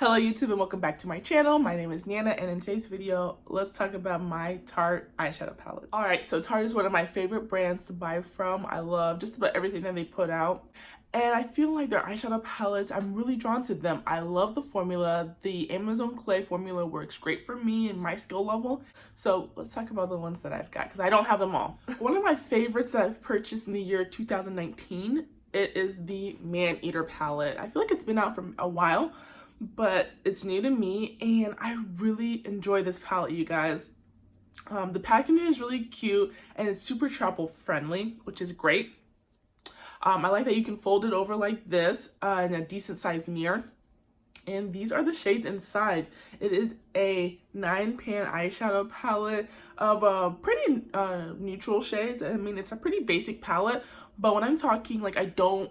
Hello YouTube and welcome back to my channel. My name is Nana and in today's video, let's talk about my Tarte eyeshadow palettes. Alright, so Tarte is one of my favorite brands to buy from. I love just about everything that they put out. And I feel like their eyeshadow palettes, I'm really drawn to them. I love the formula. The Amazon Clay formula works great for me and my skill level. So let's talk about the ones that I've got because I don't have them all. One of my favorites that I've purchased in the year 2019, it is the Maneater Palette. I feel like it's been out for a while, but it's new to me and I really enjoy this palette, you guys. The packaging is really cute and it's super travel friendly, which is great. I like that you can fold it over like this in a decent sized mirror. And these are the shades inside. It is a 9-pan eyeshadow palette of pretty neutral shades. I mean, it's a pretty basic palette, but when I'm talking, like, I don't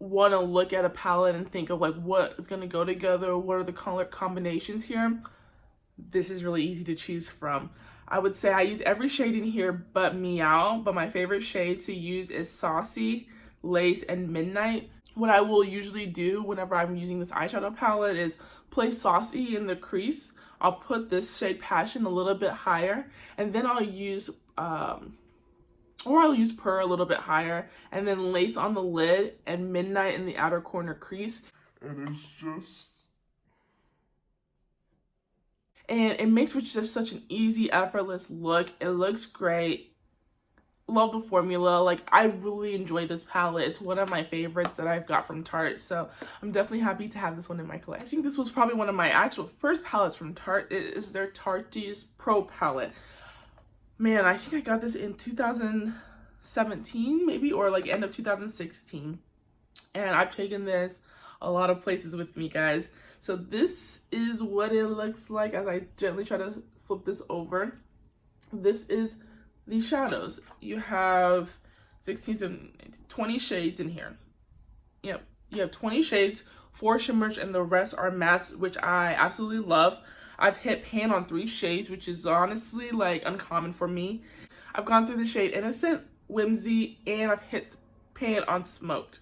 want to look at a palette and think of like what is going to go together, what are the color combinations here, this is really easy to choose from. I would say I use every shade in here but Meow, but my favorite shade to use is Saucy, Lace, and Midnight. What I will usually do whenever I'm using this eyeshadow palette is place Saucy in the crease. I'll put this shade Passion a little bit higher, and then I'll use Purr a little bit higher, and then Lace on the lid and Midnight in the outer corner crease. And it makes for just such an easy, effortless look. It looks great. Love the formula. Like, I really enjoy this palette. It's one of my favorites that I've got from Tarte, so I'm definitely happy to have this one in my collection. I think this was probably one of my actual first palettes from Tarte. It is their Tarte Pro Palette. Man, I think I got this in 2017 maybe, or like end of 2016. And I've taken this a lot of places with me, guys. So this is what it looks like as I gently try to flip this over. This is the shadows. You have 16, 17, 20 shades in here. Yep, you have 20 shades, 4 shimmers, and the rest are mattes, which I absolutely love. I've hit pan on 3 shades, which is honestly like uncommon for me. I've gone through the shade Innocent, Whimsy, and I've hit pan on Smoked.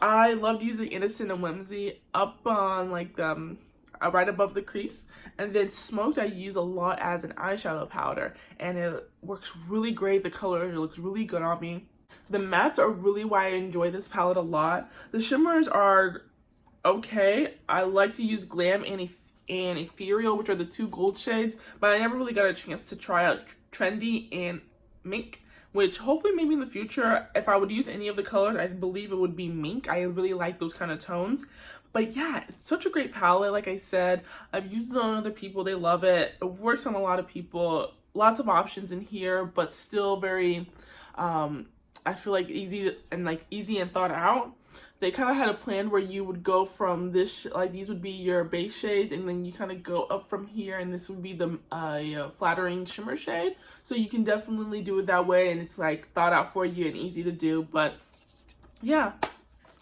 I loved using Innocent and Whimsy up on like right above the crease, and then Smoked I use a lot as an eyeshadow powder, and it works really great. The color looks really good on me. The mattes are really why I enjoy this palette a lot. The shimmers are okay. I like to use Glam and Ethereal, which are the 2 gold shades, but I never really got a chance to try out Trendy and Mink, which hopefully maybe in the future, if I would use any of the colors, I believe it would be Mink. I really like those kind of tones. But yeah, it's such a great palette. Like I said, I've used it on other people. They love it. It works on a lot of people. Lots of options in here, but still very, I feel like easy and thought out. They kind of had a plan where you would go from this, like these would be your base shades, and then you kind of go up from here, and this would be the flattering shimmer shade. So you can definitely do it that way, and it's like thought out for you and easy to do. But yeah,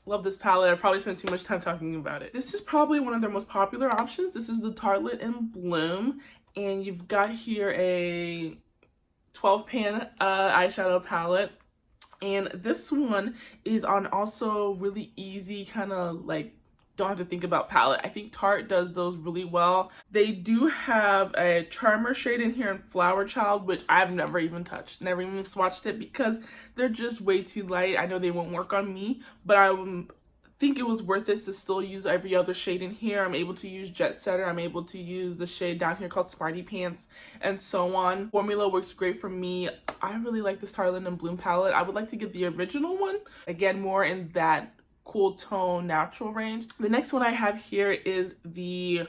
love this palette. I probably spent too much time talking about it. This is probably one of their most popular options. This is the Tartelette in Bloom, and you've got here a 12-pan eyeshadow palette. And this one is on also really easy, kind of like don't have to think about palette. I think Tarte does those really well. They do have a Charmer shade in here in Flower Child, which I've never even touched, never even swatched it because they're just way too light. I know they won't work on me, but I think it was worth it to still use every other shade in here. I'm able to use Jet Setter. I'm able to use the shade down here called Smarty Pants, and so on. Formula works great for me. I really like this Tartelette in Bloom palette. I would like to get the original one. Again, more in that cool tone natural range. The next one I have here is the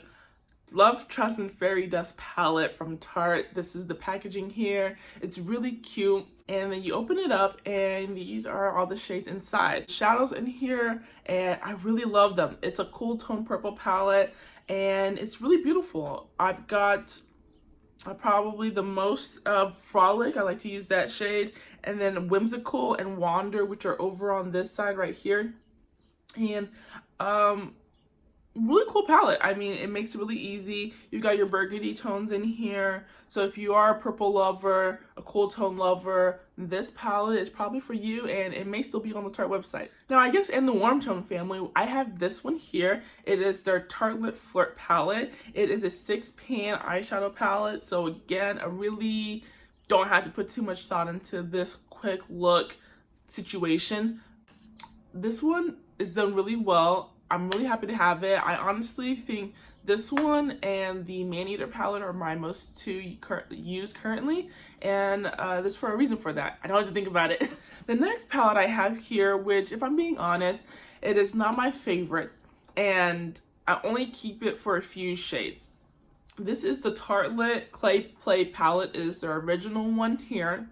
Love, Trust, and Fairy Dust palette from Tarte. This is the packaging here. It's really cute. And then you open it up and these are all the shades inside. Shadows in here, and I really love them. It's a cool tone purple palette and it's really beautiful. I've got probably the most Frolic. I like to use that shade. And then Whimsical and Wander, which are over on this side right here. And really cool palette. I mean, it makes it really easy. You got your burgundy tones in here. So if you are a purple lover, a cool tone lover, this palette is probably for you, and it may still be on the Tarte website. Now, I guess in the warm tone family, I have this one here. It is their Tarte Flirt palette. It is a 6-pan eyeshadow palette. So again, I really don't have to put too much thought into this quick look situation. This one is done really well. I'm really happy to have it. I honestly think this one and the Maneater palette are my most two used currently, and there's for a reason for that. I don't have to think about it. The next palette I have here, which if I'm being honest, it is not my favorite, and I only keep it for a few shades. This is the Tarte Clay Play palette. It is their original one here.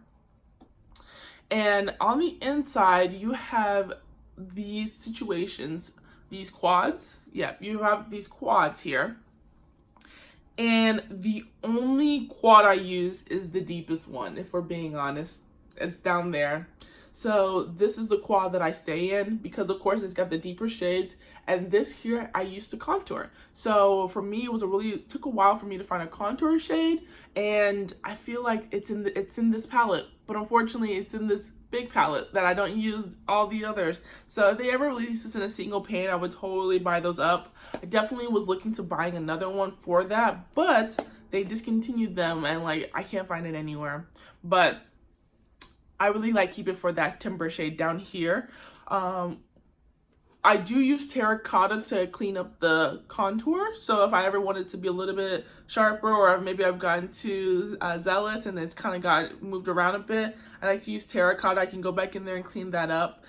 And on the inside, you have these situations, these quads. Yeah, you have these quads here. And the only quad I use is the deepest one, if we're being honest. It's down there. So this is the quad that I stay in because of course it's got the deeper shades, and this here I used to contour. So for me it took a while for me to find a contour shade, and I feel like it's in this palette, but unfortunately it's in this big palette that I don't use all the others. So if they ever release this in a single pan, I would totally buy those up. I definitely was looking to buying another one for that, but they discontinued them and like I can't find it anywhere. But I really keep it for that timber shade down here. I do use terracotta to clean up the contour. So if I ever wanted to be a little bit sharper, or maybe I've gotten too zealous and it's kind of got moved around a bit, I like to use terracotta. I can go back in there and clean that up.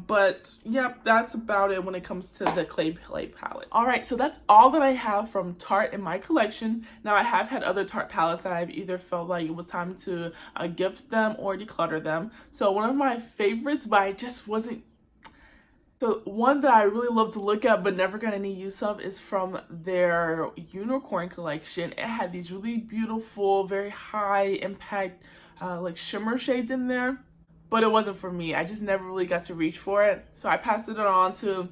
But yeah, that's about it when it comes to the Clay Play palette. All right, so that's all that I have from Tarte in my collection. Now I have had other Tarte palettes that I've either felt like it was time to gift them or declutter them. So one of my favorites, but I just wasn't. So one that I really love to look at but never got any use of is from their Unicorn collection. It had these really beautiful, very high impact like shimmer shades in there, but it wasn't for me. I just never really got to reach for it. So I passed it on to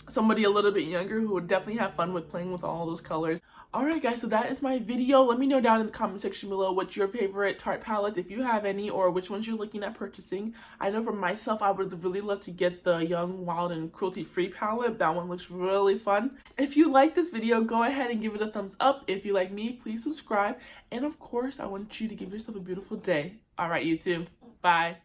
somebody a little bit younger who would definitely have fun with playing with all those colors. Alright guys, so that is my video. Let me know down in the comment section below what's your favorite Tarte palettes, if you have any, or which ones you're looking at purchasing. I know for myself, I would really love to get the Young, Wild, and Cruelty-Free palette. That one looks really fun. If you like this video, go ahead and give it a thumbs up. If you like me, please subscribe. And of course, I want you to give yourself a beautiful day. Alright, YouTube. Bye.